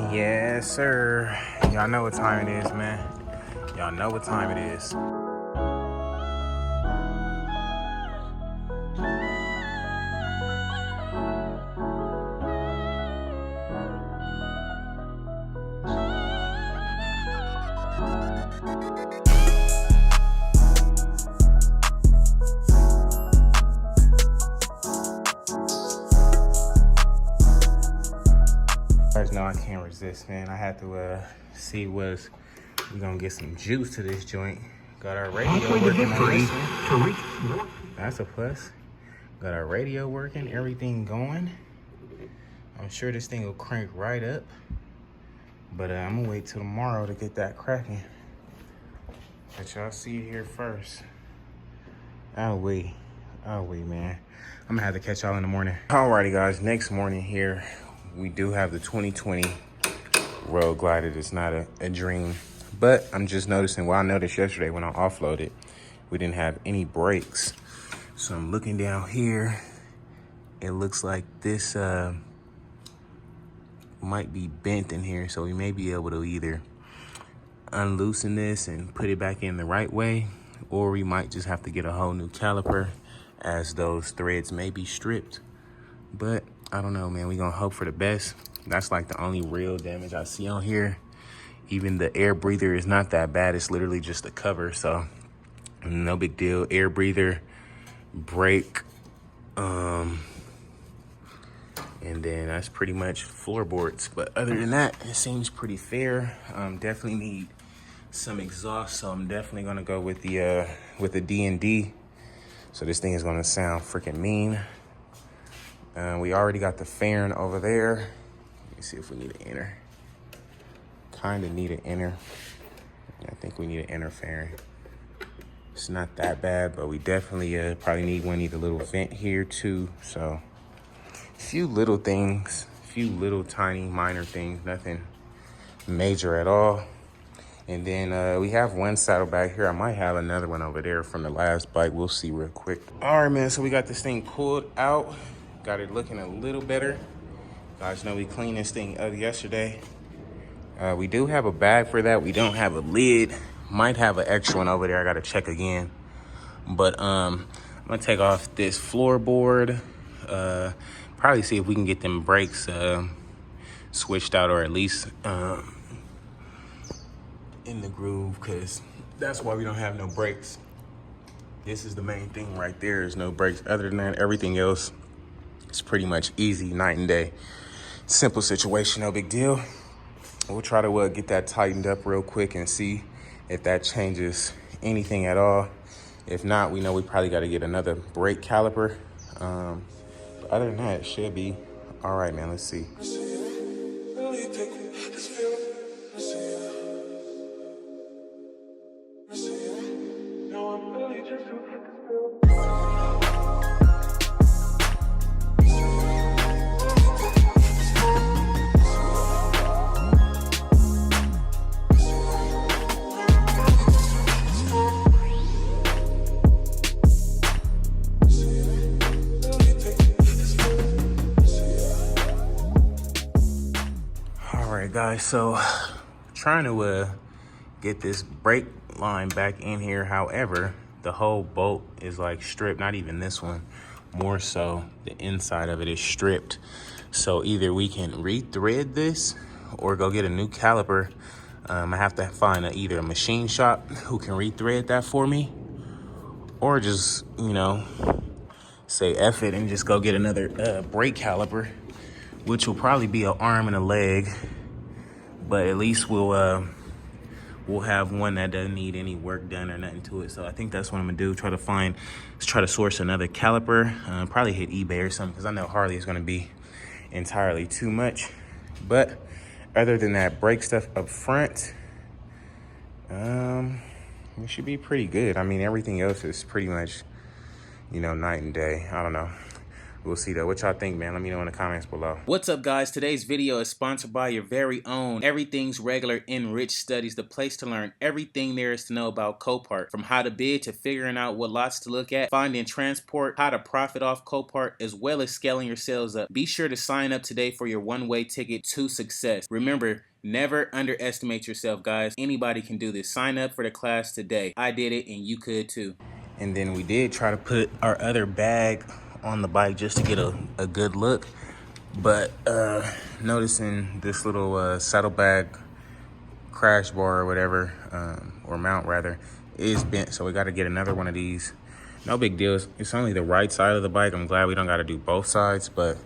Yes, sir. Y'all know what time it is, man. Y'all know what time it is. You guys know I can't resist, man. I had to see we gonna get some juice to this joint. Got our radio working on this one. That's a plus. Got our radio working, everything going. I'm sure this thing will crank right up. But I'm gonna wait till tomorrow to get that cracking. But y'all see it here first. I'll wait, man. I'm gonna have to catch y'all in the morning. Alrighty, guys, next morning here, we do have the 2020 Road Glider. It's not a dream, but I'm just noticing, well, I noticed yesterday when I offloaded, we didn't have any brakes. So I'm looking down here. It looks like this might be bent in here, so we may be able to either unloosen this and put it back in the right way, or we might just have to get a whole new caliper as those threads may be stripped. But I don't know, man. We're gonna hope for the best. That's like the only real damage I see on here. Even the air breather is not that bad. It's literally just a cover, so no big deal. Air breather, brake, and then that's pretty much floorboards. But other than that, it seems pretty fair. Definitely need some exhaust, so I'm definitely gonna go with the D&D. So this thing is gonna sound freaking mean. We already got the fairing over there. Let me see if we need an inner. Kind of need an inner. I think we need an inner fairing. It's not that bad, but we definitely probably need one. Need a little vent here too. So a few little things, a few little tiny minor things, nothing major at all. And then we have one saddlebag here. I might have another one over there from the last bike. We'll see real quick. All right, man, so we got this thing pulled out. Got it looking a little better. Guys know we cleaned this thing up yesterday. We do have a bag for that. We don't have a lid. Might have an extra one over there. I gotta check again. But I'm gonna take off this floorboard. Probably see if we can get them brakes switched out, or at least in the groove, because that's why we don't have no brakes. This is the main thing right there, is no brakes. Other than that, everything else is pretty much easy, night and day. Simple situation, no big deal. We'll try to get that tightened up real quick and see if that changes anything at all. If not, we know we probably got to get another brake caliper. But other than that, it should be all right, man. Let's see. Guys, so trying to get this brake line back in here. However, the whole bolt is like stripped. Not even this one, more so the inside of it is stripped. So either we can rethread this or go get a new caliper. I have to find either a machine shop who can rethread that for me, or just, you know, say F it and just go get another brake caliper, which will probably be an arm and a leg. But at least we'll have one that doesn't need any work done or nothing to it. So I think that's what I'm gonna do. Try to source another caliper. Probably hit eBay or something, because I know Harley is gonna be entirely too much. But other than that brake stuff up front, it should be pretty good. I mean, everything else is pretty much, you know, night and day. I don't know. we'll see though. What y'all think, man? Let me know in the comments below. What's up, guys? Today's video is sponsored by your very own Everything's Regular Enriched Studies, the place to learn everything there is to know about Copart. From how to bid to figuring out what lots to look at, finding transport, how to profit off Copart, as well as scaling your sales up. Be sure to sign up today for your one-way ticket to success. Remember, never underestimate yourself, guys. Anybody can do this. Sign up for the class today. I did it and you could too. And then we did try to put our other bag on the bike just to get a good look. But noticing this little saddlebag crash bar or whatever, or mount rather, is bent. So we got to get another one of these. No big deal. It's only the right side of the bike. I'm glad we don't got to do both sides, but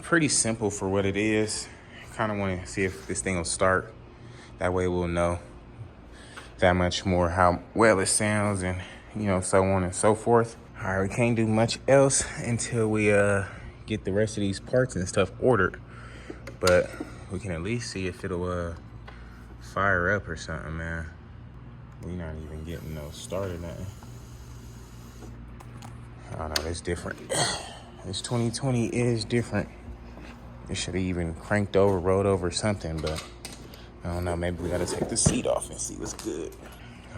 pretty simple for what it is. Kind of want to see if this thing will start. That way we'll know that much more how well it sounds and, you know, so on and so forth. All right, we can't do much else until we get the rest of these parts and stuff ordered, but we can at least see if it'll fire up or something, man. We're not even getting no start or nothing. Oh no, it's different. This 2020 is different. It should have even cranked over, rolled over something, but I don't know, maybe we gotta take the seat off and see what's good.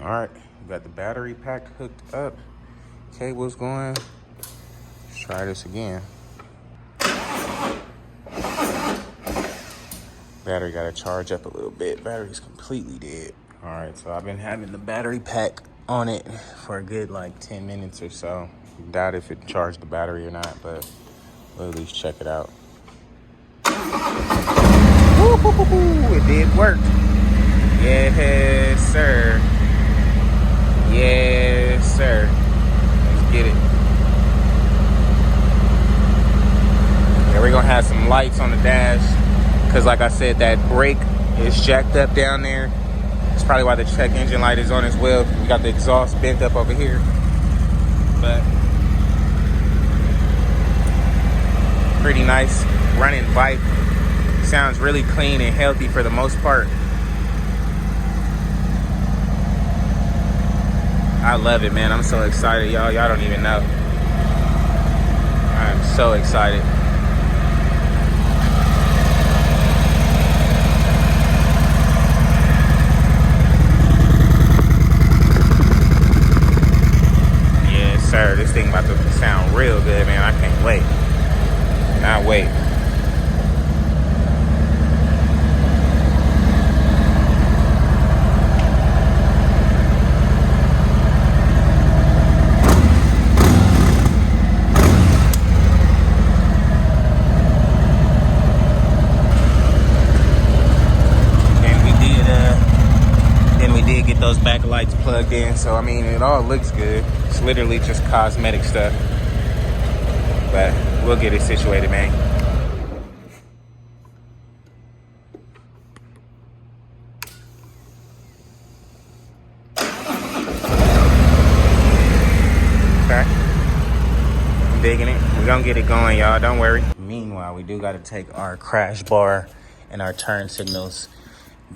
All right, we got the battery pack hooked up. Cable's going. Let's try this again. Battery gotta charge up a little bit. Battery's completely dead. All right, so I've been having the battery pack on it for a good like 10 minutes or so. Doubt if it charged the battery or not, but we'll at least check it out. Woo-hoo-hoo-hoo, it did work. Yes, sir. Yes, sir. Let's get it. Yeah, we're gonna have some lights on the dash, because like I said, that brake is jacked up down there. That's probably why the check engine light is on as well. We got the exhaust bent up over here. But pretty nice running bike. Sounds really clean and healthy for the most part. I love it, man. I'm so excited, y'all. Y'all don't even know. I'm so excited. Yes, sir. This thing about to sound real good, man. I can't wait. Cannot wait. Those backlights plugged in, so I mean it all looks good. It's literally just cosmetic stuff, but we'll get it situated, man. Okay, I'm digging it. We're gonna get it going, y'all, don't worry. Meanwhile, we do got to take our crash bar and our turn signals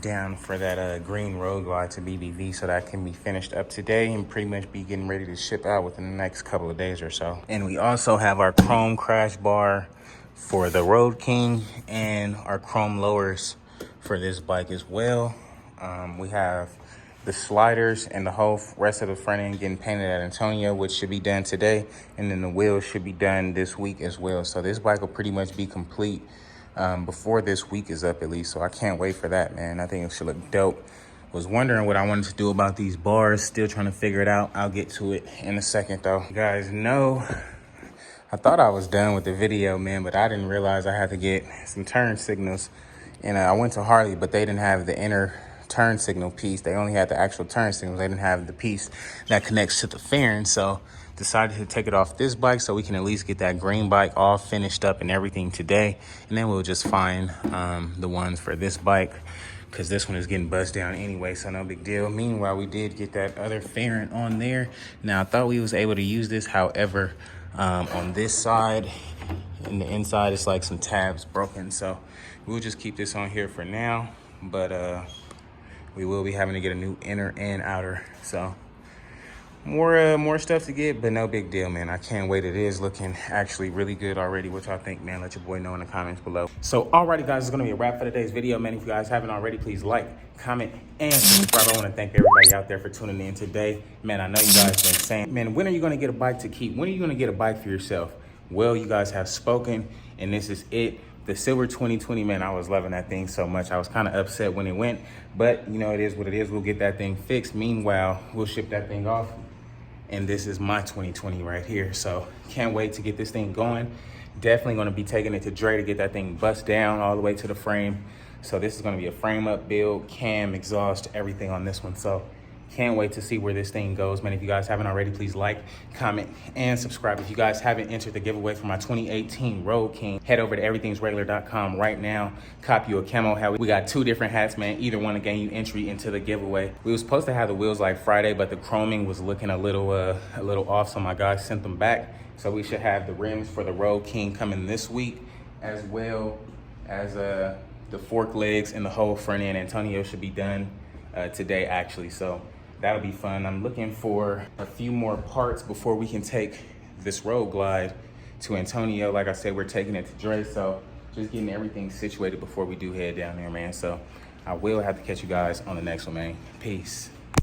down for that green road glide to BBV, so that can be finished up today and pretty much be getting ready to ship out within the next couple of days or so. And we also have our chrome crash bar for the Road King and our chrome lowers for this bike as well. We have the sliders and the whole rest of the front end getting painted at Antonio, which should be done today, and then the wheels should be done this week as well. So this bike will pretty much be complete before this week is up, at least. So I can't wait for that, man. I think it should look dope. Was wondering what I wanted to do about these bars. Still trying to figure it out. I'll get to it in a second, though. You guys know, I thought I was done with the video, man, but I didn't realize I had to get some turn signals. And I went to Harley, but they didn't have the inner turn signal piece. They only had the actual turn signals. They didn't have the piece that connects to the fairing. So decided to take it off this bike so we can at least get that green bike all finished up and everything today, and then we'll just find the ones for this bike, because this one is getting buzzed down anyway, so no big deal. Meanwhile, we did get that other fairing on there. Now I thought we was able to use this, however, on this side and the inside it's like some tabs broken, so we'll just keep this on here for now. But we will be having to get a new inner and outer, so more stuff to get, but no big deal, man. I can't wait. It is looking actually really good already. What y'all think, man? Let your boy know in the comments below. So alrighty, guys, it's gonna be a wrap for today's video, man. If you guys haven't already, please like, comment, and subscribe. I want to thank everybody out there for tuning in today, man. I know you guys been saying, man, when are you gonna get a bike to keep? When are you gonna get a bike for yourself? Well, you guys have spoken, and this is it. The Silver 2020, man, I was loving that thing so much. I was kind of upset when it went, but you know, it is what it is. We'll get that thing fixed. Meanwhile, we'll ship that thing off. And this is my 2020 right here. So can't wait to get this thing going. Definitely gonna be taking it to Dre to get that thing bust down all the way to the frame. So this is gonna be a frame up build, cam, exhaust, everything on this one. So can't wait to see where this thing goes, man. If you guys haven't already, please like, comment, and subscribe. If you guys haven't entered the giveaway for my 2018 Road King, head over to everythingsregular.com right now. Copy you a camo hat. We got 2 different hats, man. Either one to gain you entry into the giveaway. We were supposed to have the wheels like Friday, but the chroming was looking a little off, so my guys sent them back. So we should have the rims for the Road King coming this week, as well as the fork legs and the whole front end. Antonio should be done today, actually. So that'll be fun. I'm looking for a few more parts before we can take this Road Glide to Antonio. Like I said, we're taking it to Dre, so just getting everything situated before we do head down there, man. So I will have to catch you guys on the next one, man. Peace.